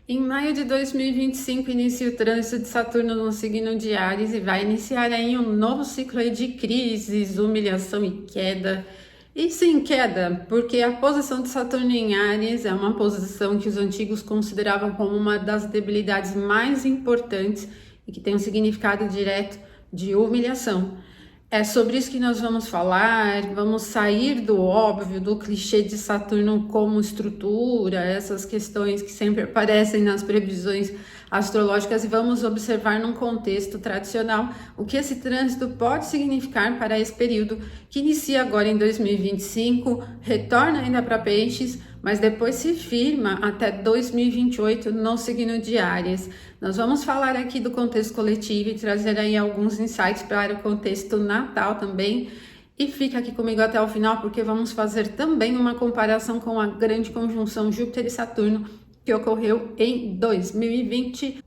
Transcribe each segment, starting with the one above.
Em maio de 2025 inicia o trânsito de Saturno no signo de Áries e vai iniciar aí um novo ciclo aí de crises, humilhação e queda. E sim, queda, porque a posição de Saturno em Áries é uma posição que os antigos consideravam como uma das debilidades mais importantes e que tem um significado direto de humilhação. É sobre isso que nós vamos falar, vamos sair do óbvio, do clichê de Saturno como estrutura, essas questões que sempre aparecem nas previsões astrológicas e vamos observar num contexto tradicional o que esse trânsito pode significar para esse período que inicia agora em 2025, retorna ainda para Peixes, mas depois se firma até 2028 no signo de Áries. Nós vamos falar aqui do contexto coletivo e trazer aí alguns insights para o contexto natal também. E fica aqui comigo até o final porque vamos fazer também uma comparação com a grande conjunção Júpiter e Saturno que ocorreu em 2020.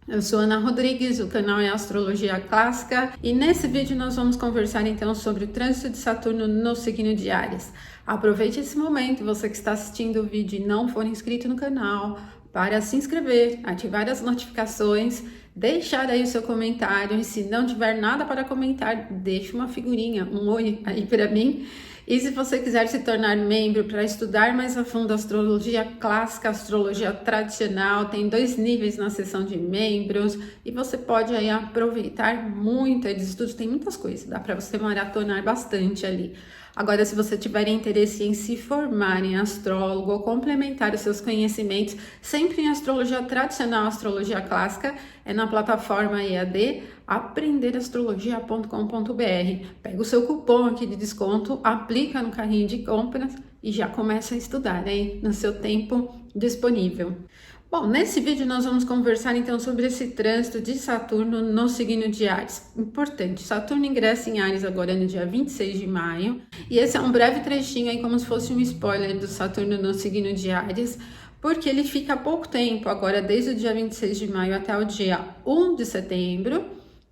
Eu sou Ana Rodrigues, o canal é Astrologia Clássica e nesse vídeo nós vamos conversar então sobre o trânsito de Saturno no signo de Áries. Aproveite esse momento, você que está assistindo o vídeo e não for inscrito no canal, para se inscrever, ativar as notificações, deixar aí o seu comentário e se não tiver nada para comentar, deixe uma figurinha, um oi aí para mim. E se você quiser se tornar membro para estudar mais a fundo a astrologia clássica, astrologia tradicional, tem 2 níveis na seção de membros e você pode aí aproveitar muito de estudos, tem muitas coisas, dá para você maratonar bastante ali. Agora, se você tiver interesse em se formar em astrólogo ou complementar os seus conhecimentos, sempre em astrologia tradicional, astrologia clássica, é na plataforma EAD aprenderastrologia.com.br. Pega o seu cupom aqui de desconto, aplica no carrinho de compras e já começa a estudar aí no seu tempo disponível. Bom, nesse vídeo nós vamos conversar então sobre esse trânsito de Saturno no signo de Áries. Importante, Saturno ingressa em Áries agora no dia 26 de maio e esse é um breve trechinho aí como se fosse um spoiler do Saturno no signo de Áries, porque ele fica há pouco tempo, agora desde o dia 26 de maio até o dia 1 de setembro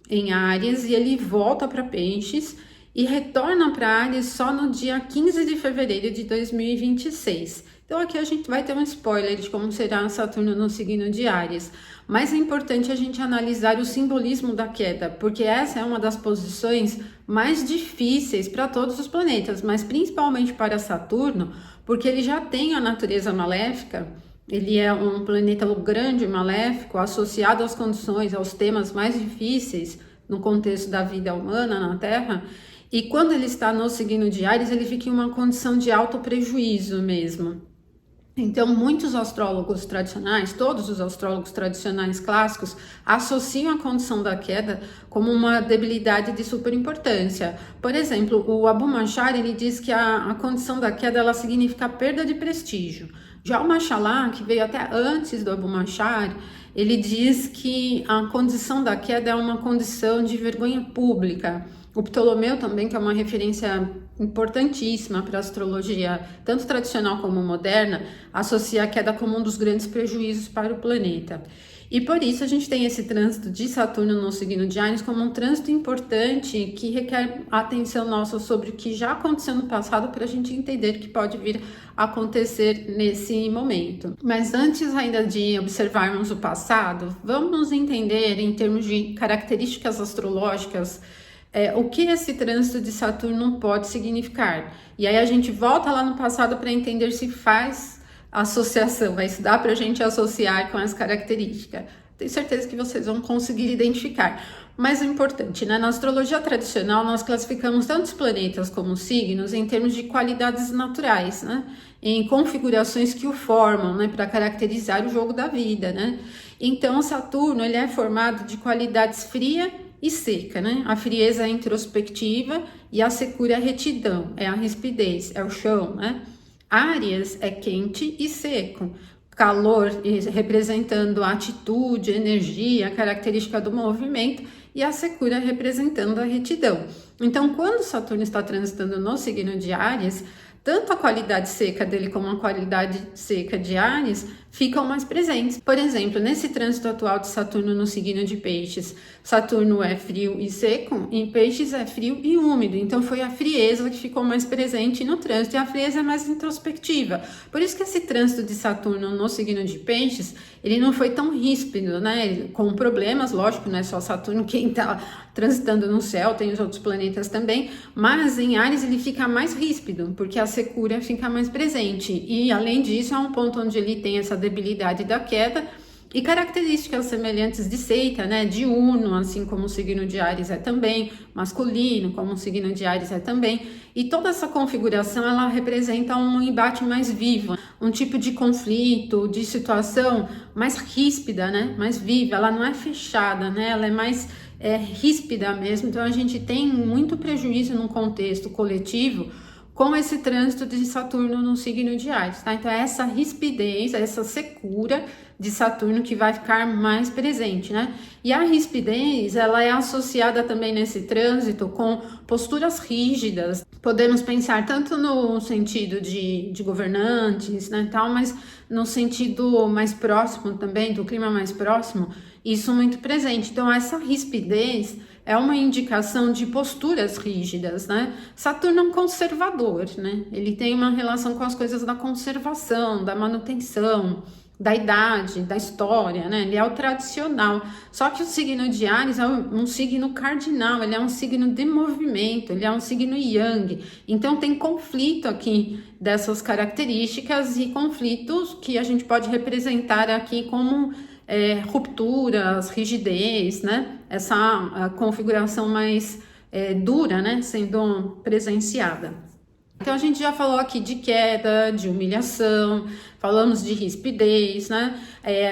em Áries e ele volta para Peixes e retorna para Áries só no dia 15 de fevereiro de 2026. Então aqui a gente vai ter um spoiler de como será Saturno no signo de Áries, mas é importante a gente analisar o simbolismo da queda, porque essa é uma das posições mais difíceis para todos os planetas, mas principalmente para Saturno, porque ele já tem a natureza maléfica, ele é um planeta grande e maléfico, associado às condições, aos temas mais difíceis no contexto da vida humana na Terra, e quando ele está no signo de Áries, ele fica em uma condição de alto prejuízo mesmo. Então, muitos astrólogos tradicionais, todos os astrólogos tradicionais clássicos, associam a condição da queda como uma debilidade de super importância. Por exemplo, o Abu Machar, ele diz que a condição da queda ela significa perda de prestígio. Já o Machalá, que veio até antes do Abu Machar, ele diz que a condição da queda é uma condição de vergonha pública. O Ptolomeu também, que é uma referência importantíssima para a astrologia, tanto tradicional como moderna, associa a queda como um dos grandes prejuízos para o planeta. E por isso a gente tem esse trânsito de Saturno no signo de Áries como um trânsito importante que requer atenção nossa sobre o que já aconteceu no passado para a gente entender que pode vir a acontecer nesse momento. Mas antes ainda de observarmos o passado, vamos entender em termos de características astrológicas o que esse trânsito de Saturno pode significar. E aí a gente volta lá no passado para entender se faz associação, mas dá para a gente associar com as características. Tenho certeza que vocês vão conseguir identificar. Mas o importante, né? Na astrologia tradicional, nós classificamos tanto os planetas como os signos em termos de qualidades naturais, né? Em configurações que o formam, né? Para caracterizar o jogo da vida, né? Então, Saturno, ele é formado de qualidades fria e seca, né? A frieza é introspectiva e a secura é a retidão, é a rispidez, é o chão, né? Áries é quente e seco, calor representando a atitude, energia, a característica do movimento e a secura representando a retidão. Então, quando Saturno está transitando no signo de Áries, tanto a qualidade seca dele como a qualidade seca de Áries ficam mais presentes. Por exemplo, nesse trânsito atual de Saturno no signo de Peixes, Saturno é frio e seco, em Peixes é frio e úmido, então foi a frieza que ficou mais presente no trânsito, e a frieza é mais introspectiva. Por isso que esse trânsito de Saturno no signo de Peixes, ele não foi tão ríspido, né? Com problemas, lógico, não é só Saturno quem está transitando no céu, tem os outros planetas também, mas em Áries ele fica mais ríspido, porque a secura fica mais presente, e além disso é um ponto onde ele tem essa debilidade da queda e características semelhantes de Seita, né, diurno, assim como o signo de Áries é também, masculino, como o signo de Áries é também, e toda essa configuração, ela representa um embate mais vivo, um tipo de conflito, de situação mais ríspida, né, mais viva, ela não é fechada, né, ela é mais ríspida mesmo, então a gente tem muito prejuízo num contexto coletivo com esse trânsito de Saturno no signo de Áries, tá? Então é essa rispidez, essa secura de Saturno que vai ficar mais presente, né? E a rispidez, ela é associada também nesse trânsito com posturas rígidas. Podemos pensar tanto no sentido de governantes, né, tal, mas no sentido mais próximo também, do clima mais próximo, isso muito presente. Então essa rispidez é uma indicação de posturas rígidas, né? Saturno é um conservador, né? Ele tem uma relação com as coisas da conservação, da manutenção, da idade, da história, né? Ele é o tradicional. Só que o signo de Áries é um signo cardinal, ele é um signo de movimento, ele é um signo yang. Então tem conflito aqui dessas características e conflitos que a gente pode representar aqui como rupturas, rigidez, né? Essa configuração mais dura, né? Sendo presenciada. Então a gente já falou aqui de queda, de humilhação, falamos de rispidez, né?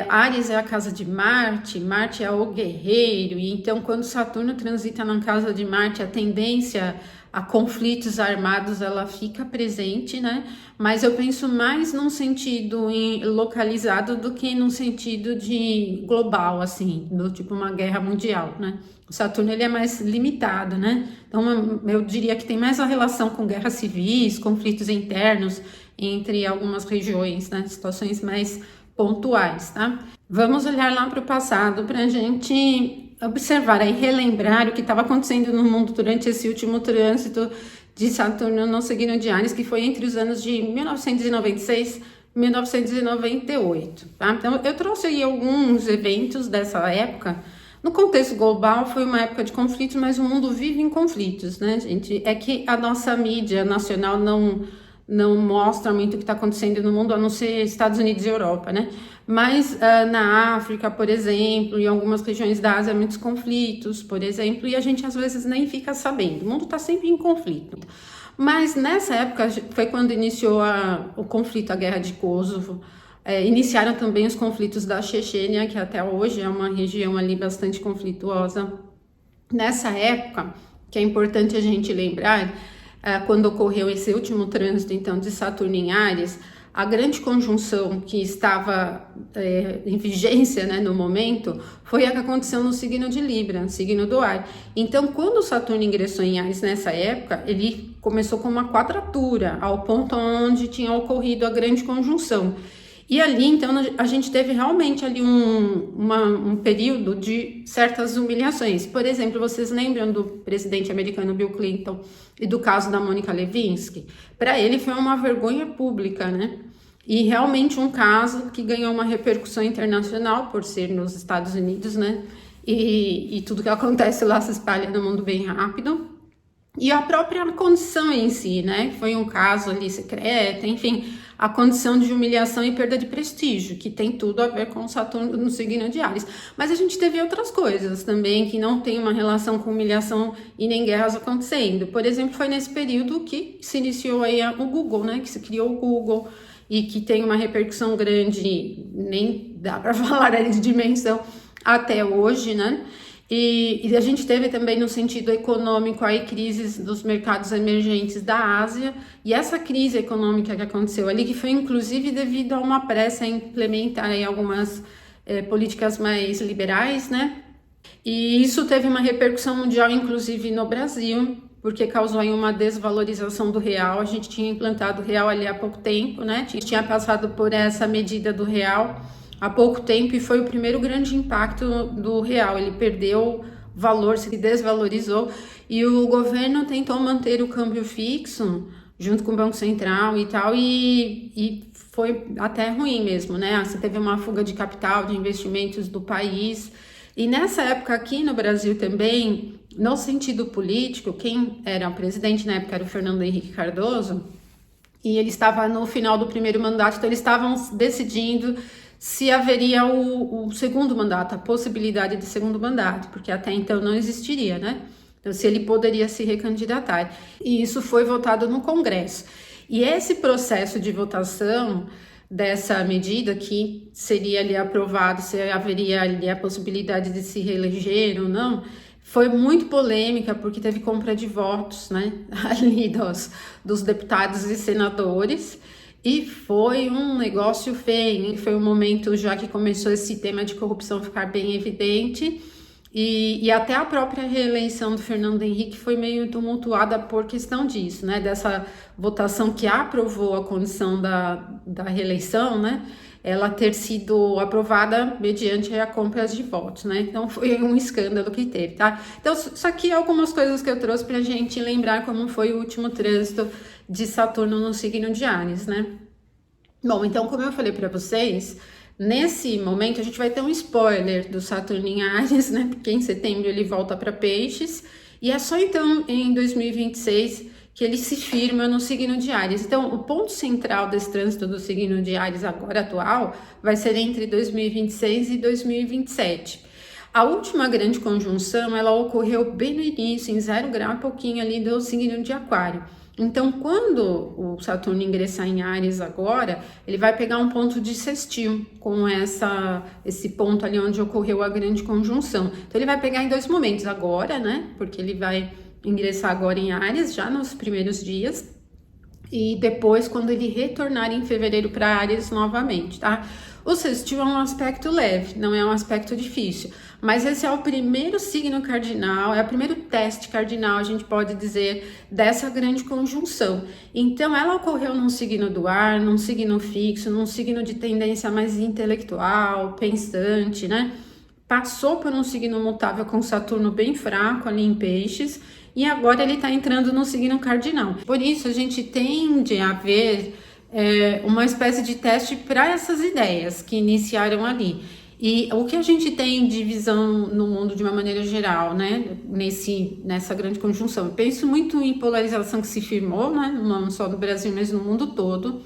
Áries é a casa de Marte, Marte é o guerreiro, e então quando Saturno transita na casa de Marte, a tendência a conflitos armados ela fica presente, né? Mas eu penso mais num sentido localizado do que num sentido de global, assim, do tipo uma guerra mundial, né? O Saturno ele é mais limitado, né? Então eu diria que tem mais a relação com guerras civis, conflitos internos entre algumas regiões, né? Situações mais pontuais, tá? Vamos olhar lá para o passado para a gente observar e relembrar o que estava acontecendo no mundo durante esse último trânsito de Saturno no signo de Áries, que foi entre os anos de 1996 e 1998, tá? Então eu trouxe aí alguns eventos dessa época. No contexto global foi uma época de conflitos, mas o mundo vive em conflitos, né, gente? É que a nossa mídia nacional não mostra muito o que está acontecendo no mundo, a não ser Estados Unidos e Europa, né? Mas na África, por exemplo, em algumas regiões da Ásia, muitos conflitos, por exemplo, e a gente às vezes nem fica sabendo. O mundo está sempre em conflito. Mas nessa época foi quando iniciou o conflito, a guerra de Kosovo. Iniciaram também os conflitos da Chechênia, que até hoje é uma região ali bastante conflituosa. Nessa época, que é importante a gente lembrar, quando ocorreu esse último trânsito, então, de Saturno em Áries, a grande conjunção que estava em vigência, né, no momento, foi a que aconteceu no signo de Libra, signo do ar. Então, quando o Saturno ingressou em Áries nessa época, ele começou com uma quadratura, ao ponto onde tinha ocorrido a grande conjunção. E ali, então, a gente teve realmente ali um período de certas humilhações. Por exemplo, vocês lembram do presidente americano Bill Clinton e do caso da Mônica Lewinsky? Para ele foi uma vergonha pública, né? E realmente um caso que ganhou uma repercussão internacional por ser nos Estados Unidos, né? E tudo que acontece lá se espalha no mundo bem rápido. E a própria condição em si, né? Foi um caso ali secreto, enfim, a condição de humilhação e perda de prestígio, que tem tudo a ver com Saturno no signo de Áries. Mas a gente teve outras coisas também que não tem uma relação com humilhação e nem guerras acontecendo. Por exemplo, foi nesse período que se iniciou aí o Google, né? Que se criou o Google e que tem uma repercussão grande, nem dá para falar de dimensão até hoje, né? E a gente teve também no sentido econômico aí crises dos mercados emergentes da Ásia, e essa crise econômica que aconteceu ali, que foi inclusive devido a uma pressa em implementar aí algumas políticas mais liberais, né? E isso teve uma repercussão mundial, inclusive no Brasil. porque causou aí uma desvalorização do real. A gente tinha implantado o real ali há pouco tempo, né? Tinha passado por essa medida do real há pouco tempo e foi o primeiro grande impacto do real. Ele perdeu valor, se desvalorizou, e o governo tentou manter o câmbio fixo junto com o Banco Central e tal, e foi até ruim mesmo, né? Você teve uma fuga de capital, de investimentos do país. E nessa época aqui no Brasil também, no sentido político, quem era o presidente na época era o Fernando Henrique Cardoso, e ele estava no final do primeiro mandato, então eles estavam decidindo se haveria o segundo mandato, a possibilidade de segundo mandato, porque até então não existiria, né? Então, se ele poderia se recandidatar. E isso foi votado no Congresso. E esse processo de votação dessa medida, que seria ali aprovado, se haveria ali a possibilidade de se reeleger ou não, foi muito polêmica, porque teve compra de votos, né, ali dos deputados e senadores, e foi um negócio feio. Foi um momento já que começou esse tema de corrupção ficar bem evidente, e até a própria reeleição do Fernando Henrique foi meio tumultuada por questão disso, né? Dessa votação que aprovou a condição da reeleição, né? Ela ter sido aprovada mediante a compra de votos, né? Então foi um escândalo que teve, tá? Então, isso aqui é algumas coisas que eu trouxe pra gente lembrar como foi o último trânsito de Saturno no signo de Áries, né? Bom, então, como eu falei pra vocês, nesse momento a gente vai ter um spoiler do Saturno em Áries, né? Porque em setembro ele volta para Peixes, e é só então em 2026 que ele se firma no signo de Áries. Então, o ponto central desse trânsito do signo de Áries agora atual vai ser entre 2026 e 2027. A última grande conjunção, ela ocorreu bem no início, em 0 grau, pouquinho ali do signo de Aquário. Então, quando o Saturno ingressar em Áries agora, ele vai pegar um ponto de sextil com esse ponto ali onde ocorreu a grande conjunção. Então, ele vai pegar em 2 momentos agora, né? Porque ele vai ingressar agora em Áries, já nos primeiros dias, e depois quando ele retornar em fevereiro para Áries novamente, tá? O sextil é um aspecto leve, não é um aspecto difícil, mas esse é o primeiro signo cardinal, é o primeiro teste cardinal, a gente pode dizer, dessa grande conjunção. Então, ela ocorreu num signo do ar, num signo fixo, num signo de tendência mais intelectual, pensante, né? Passou por um signo mutável com Saturno bem fraco ali em Peixes, e agora ele está entrando no signo cardinal. Por isso, a gente tende a ver uma espécie de teste para essas ideias que iniciaram ali. E o que a gente tem de visão no mundo de uma maneira geral, né, nessa grande conjunção? Eu penso muito em polarização que se firmou, né, não só no Brasil, mas no mundo todo.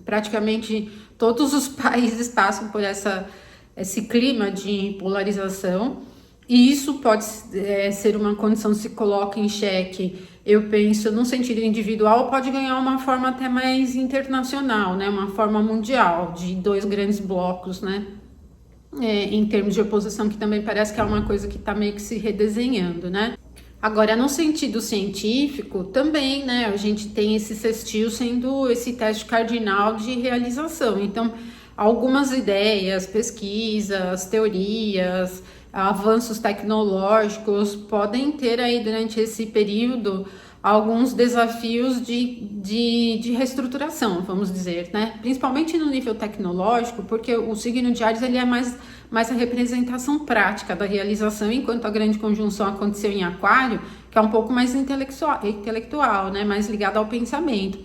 Praticamente todos os países passam por esse clima de polarização, e isso pode ser uma condição que se coloca em xeque, eu penso, num sentido individual, pode ganhar uma forma até mais internacional, né, uma forma mundial, de 2 grandes blocos, né, em termos de oposição, que também parece que é uma coisa que está meio que se redesenhando, né. Agora, no sentido científico, também, né, a gente tem esse sextil sendo esse teste cardinal de realização. Então, algumas ideias, pesquisas, teorias, avanços tecnológicos podem ter aí durante esse período alguns desafios de reestruturação, vamos dizer, né? Principalmente no nível tecnológico, porque o signo de Áries ele é mais a representação prática da realização, enquanto a grande conjunção aconteceu em Aquário, que é um pouco mais intelectual, né? Mais ligado ao pensamento.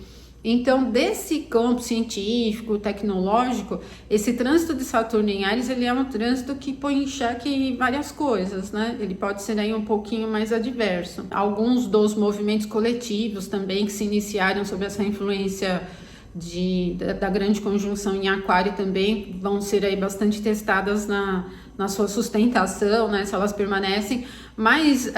Então, desse campo científico, tecnológico, esse trânsito de Saturno em Áries, ele é um trânsito que põe em xeque várias coisas, né? Ele pode ser aí um pouquinho mais adverso. Alguns dos movimentos coletivos também que se iniciaram sob essa influência da grande conjunção em Aquário também vão ser aí bastante testadas na sua sustentação, né, se elas permanecem, mas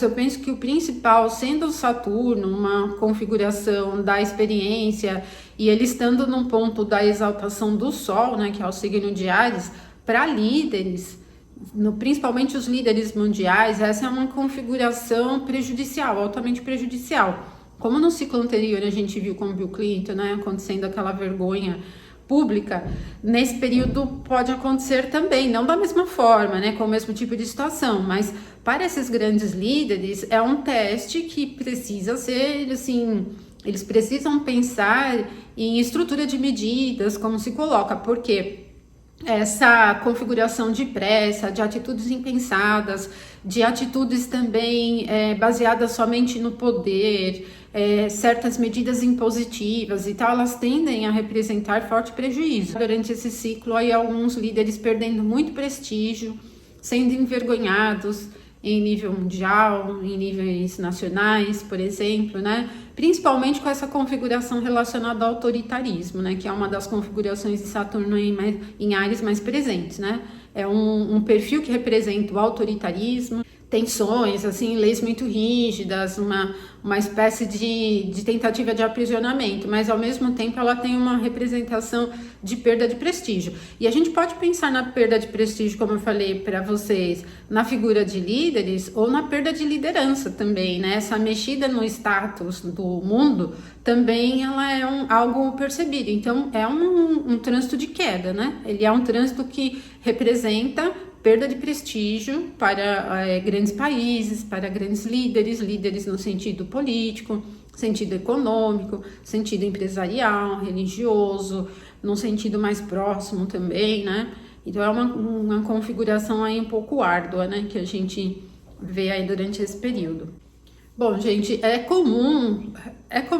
eu penso que o principal, sendo o Saturno uma configuração da experiência e ele estando num ponto da exaltação do Sol, né, que é o signo de Áries, para líderes, principalmente os líderes mundiais, essa é uma configuração prejudicial, altamente prejudicial. Como no ciclo anterior a gente viu com o Bill Clinton, né, acontecendo aquela vergonha pública, nesse período pode acontecer também, não da mesma forma, né, com o mesmo tipo de situação, mas para esses grandes líderes é um teste que precisa ser, assim, eles precisam pensar em estrutura de medidas, como se coloca, porque essa configuração de pressa, de atitudes impensadas, de atitudes também baseadas somente no poder, certas medidas impositivas e tal, elas tendem a representar forte prejuízo. Durante esse ciclo, aí alguns líderes perdendo muito prestígio, sendo envergonhados em nível mundial, em níveis nacionais, por exemplo, né? Principalmente com essa configuração relacionada ao autoritarismo, né? Que é uma das configurações de Saturno em Áries mais presentes, né? É um perfil que representa o autoritarismo, tensões, assim, leis muito rígidas, uma espécie de tentativa de aprisionamento, mas ao mesmo tempo ela tem uma representação de perda de prestígio. E a gente pode pensar na perda de prestígio, como eu falei para vocês, na figura de líderes ou na perda de liderança também, né? Essa mexida no status do mundo também ela é algo percebido. Então é um trânsito de queda, né? Ele é um trânsito que representa perda de prestígio para grandes países, para grandes líderes no sentido político, sentido econômico, sentido empresarial, religioso, num sentido mais próximo também, né? Então é uma configuração aí um pouco árdua, né? Que a gente vê aí durante esse período. Bom, gente, é comum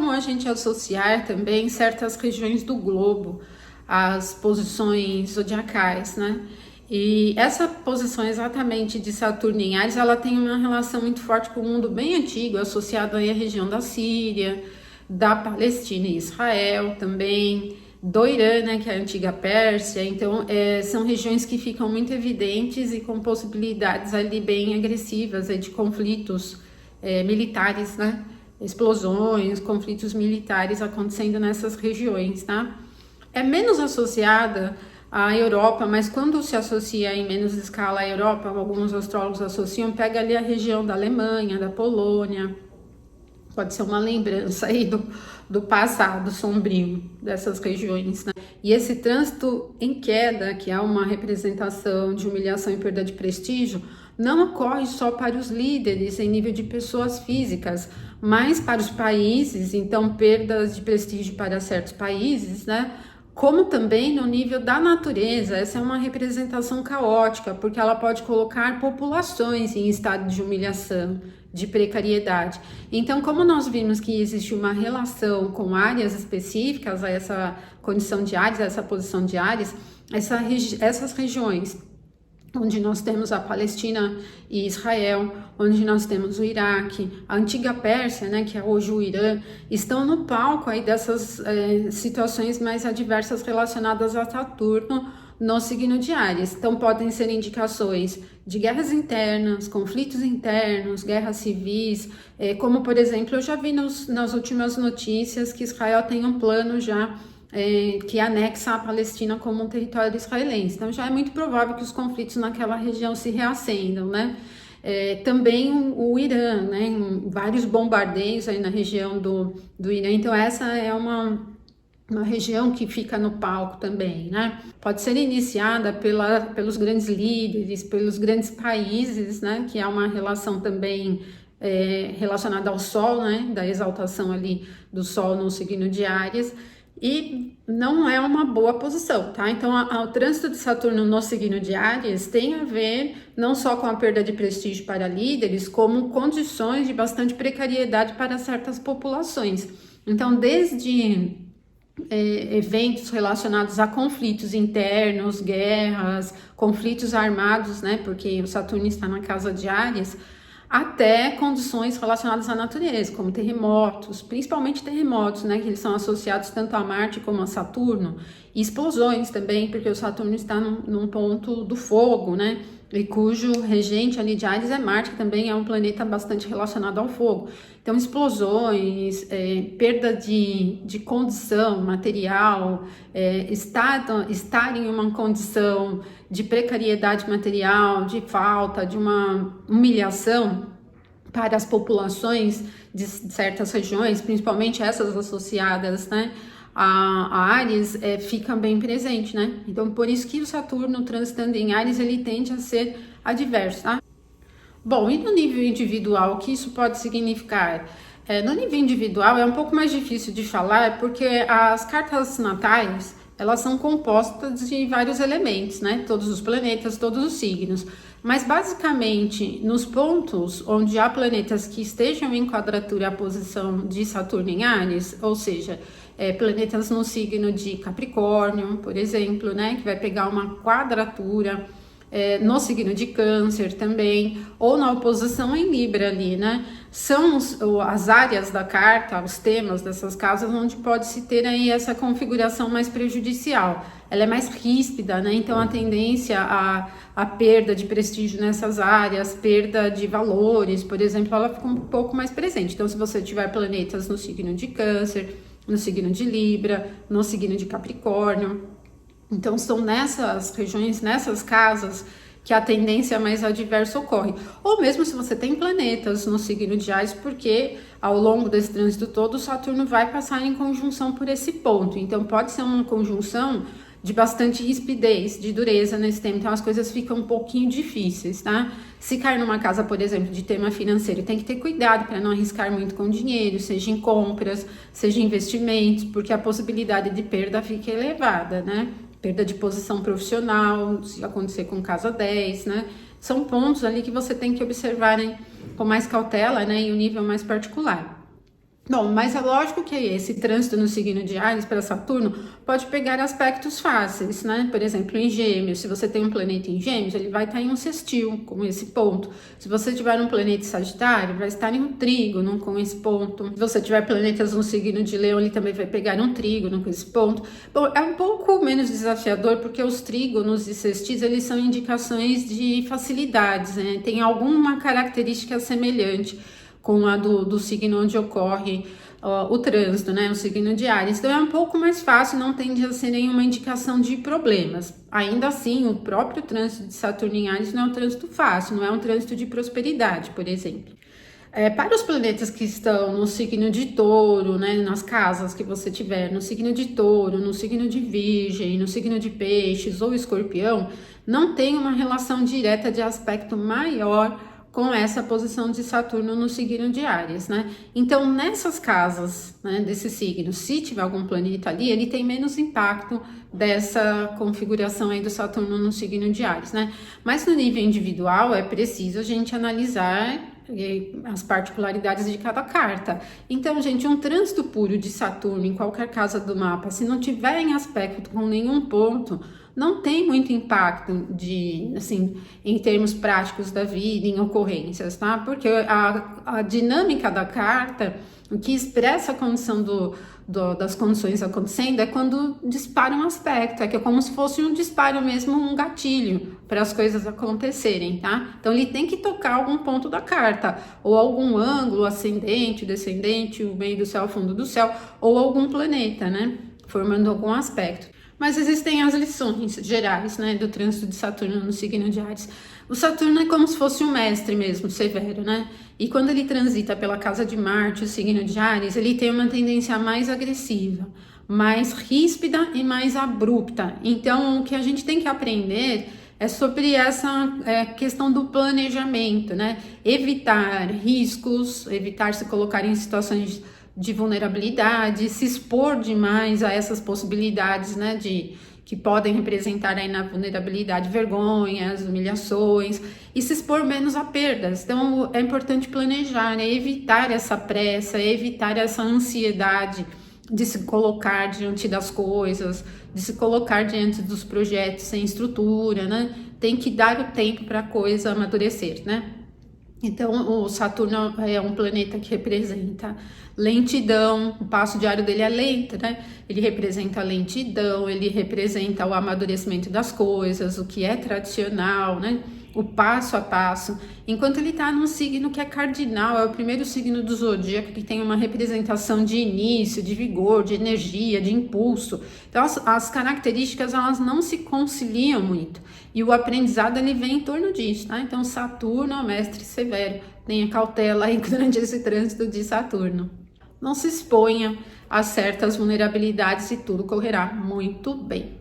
a gente associar também certas regiões do globo às posições zodiacais, né? E essa posição exatamente de Saturno em Áries, ela tem uma relação muito forte com o mundo bem antigo, associado aí à região da Síria, da Palestina e Israel também, do Irã, né, que é a antiga Pérsia. Então, são regiões que ficam muito evidentes e com possibilidades ali bem agressivas de conflitos militares, né? Explosões, conflitos militares acontecendo nessas regiões, tá? É menos associada à Europa, mas quando se associa em menos escala à Europa, alguns astrólogos associam, pega ali a região da Alemanha, da Polônia, pode ser uma lembrança aí do passado sombrio dessas regiões, né? E esse trânsito em queda, que é uma representação de humilhação e perda de prestígio, não ocorre só para os líderes em nível de pessoas físicas, mas para os países, então perdas de prestígio para certos países, né? Como também no nível da natureza. Essa é uma representação caótica, porque ela pode colocar populações em estado de humilhação, de precariedade. Então, como nós vimos que existe uma relação com áreas específicas, a essa condição de Áries, essa posição de Áries, essas regiões onde nós temos a Palestina e Israel, onde nós temos o Iraque, a antiga Pérsia, né, que é hoje o Irã, estão no palco aí dessas situações mais adversas relacionadas a Saturno no signo de Áries. Então podem ser indicações de guerras internas, conflitos internos, guerras civis, como por exemplo, eu já vi nas últimas notícias que Israel tem um plano já que anexa a Palestina como um território israelense. Então já é muito provável que os conflitos naquela região se reacendam, né? Também o Irã, né? Vários bombardeios aí na região do Irã. Então essa é uma região que fica no palco também, né? Pode ser iniciada pelos grandes líderes, pelos grandes países, né? Que é uma relação também relacionada ao Sol, né? Da exaltação ali do Sol no signo de Áries. E não é uma boa posição, tá? Então, o trânsito de Saturno no signo de Áries tem a ver não só com a perda de prestígio para líderes, como condições de bastante precariedade para certas populações. Então, desde eventos relacionados a conflitos internos, guerras, conflitos armados, né? Porque o Saturno está na casa de Áries, até condições relacionadas à natureza, como terremotos, principalmente terremotos, né, que eles são associados tanto a Marte como a Saturno, e explosões também, porque o Saturno está num ponto do fogo, né, e cujo regente ali de Áries é Marte, que também é um planeta bastante relacionado ao fogo. Então, explosões, perda de condição material, estar em uma condição de precariedade material, de falta, de uma humilhação para as populações de certas regiões, principalmente essas associadas, né, a Áries fica bem presente, né? Então, por isso que o Saturno transitando em Áries, ele tende a ser adverso, tá? Bom, e no nível individual, o que isso pode significar? No nível individual é um pouco mais difícil de falar, porque as cartas natais, elas são compostas de vários elementos, né? Todos os planetas, todos os signos. Mas basicamente, nos pontos onde há planetas que estejam em quadratura à posição de Saturno em Áries, ou seja, planetas no signo de Capricórnio, por exemplo, né? Que vai pegar uma quadratura. No signo de Câncer também, ou na oposição em Libra ali, né? São as áreas da carta, os temas dessas casas, onde pode-se ter aí essa configuração mais prejudicial. Ela é mais ríspida, né? Então a tendência à perda de prestígio nessas áreas, perda de valores, por exemplo, ela fica um pouco mais presente. Então, se você tiver planetas no signo de Câncer, no signo de Libra, no signo de Capricórnio, então são nessas regiões, nessas casas, que a tendência mais adversa ocorre. Ou mesmo se você tem planetas no signo de Áries, porque ao longo desse trânsito todo, o Saturno vai passar em conjunção por esse ponto. Então pode ser uma conjunção de bastante rispidez, de dureza nesse tempo, então as coisas ficam um pouquinho difíceis, tá? Se cair numa casa, por exemplo, de tema financeiro, tem que ter cuidado para não arriscar muito com dinheiro, seja em compras, seja em investimentos, porque a possibilidade de perda fica elevada, né? Perda de posição profissional, se acontecer com casa 10, né? São pontos ali que você tem que observar, né, com mais cautela, né, em um nível mais particular. Bom, mas é lógico que esse trânsito no signo de Áries para Saturno pode pegar aspectos fáceis, né? Por exemplo, em Gêmeos, se você tem um planeta em Gêmeos, ele vai estar em um sextil com esse ponto. Se você tiver um planeta em Sagitário, vai estar em um trígono com esse ponto. Se você tiver planetas no signo de Leão, ele também vai pegar um trígono com esse ponto. Bom, é um pouco menos desafiador porque os trígonos e sextis, eles são indicações de facilidades, né? Tem alguma característica semelhante com a do signo onde ocorre o trânsito, né, o signo de Áries. Então é um pouco mais fácil, não tende a ser nenhuma indicação de problemas. Ainda assim, o próprio trânsito de Saturno em Áries não é um trânsito fácil, não é um trânsito de prosperidade, por exemplo. Para os planetas que estão no signo de Touro, né, nas casas que você tiver, no signo de Touro, no signo de Virgem, no signo de Peixes ou Escorpião, não tem uma relação direta de aspecto maior com essa posição de Saturno no signo de Áries, né? Então, nessas casas, né, desse signo, se tiver algum planeta ali, ele tem menos impacto dessa configuração aí do Saturno no signo de Áries, né? Mas no nível individual, é preciso a gente analisar as particularidades de cada carta. Então, gente, um trânsito puro de Saturno em qualquer casa do mapa, se não tiver em aspecto com nenhum ponto, não tem muito impacto assim, em termos práticos da vida, em ocorrências, tá? Porque a dinâmica da carta, o que expressa a condição das condições acontecendo é quando dispara um aspecto, é como se fosse um disparo mesmo, um gatilho para as coisas acontecerem, tá? Então ele tem que tocar algum ponto da carta, ou algum ângulo, ascendente, descendente, o meio do céu, o fundo do céu, ou algum planeta, né? Formando algum aspecto. Mas existem as lições gerais, né, do trânsito de Saturno no signo de Áries. O Saturno é como se fosse um mestre mesmo, severo, né? E quando ele transita pela casa de Marte, o signo de Áries, ele tem uma tendência mais agressiva, mais ríspida e mais abrupta. Então, o que a gente tem que aprender é sobre essa questão do planejamento, né? Evitar riscos, evitar se colocar em situações de vulnerabilidade, se expor demais a essas possibilidades, né, que podem representar aí na vulnerabilidade vergonhas, humilhações, e se expor menos a perdas. Então é importante planejar, né, evitar essa pressa, evitar essa ansiedade de se colocar diante das coisas, de se colocar diante dos projetos sem estrutura, né? Tem que dar o tempo para a coisa amadurecer, né? Então, o Saturno é um planeta que representa lentidão, o passo diário dele é lento, né? Ele representa a lentidão, ele representa o amadurecimento das coisas, o que é tradicional, né? O passo a passo, enquanto ele está num signo que é cardinal, é o primeiro signo do zodíaco que tem uma representação de início, de vigor, de energia, de impulso. Então as características elas não se conciliam muito e o aprendizado ele vem em torno disso, tá? Então Saturno é o mestre severo, tenha cautela aí durante esse trânsito de Saturno. Não se exponha acerta as vulnerabilidades e tudo correrá muito bem.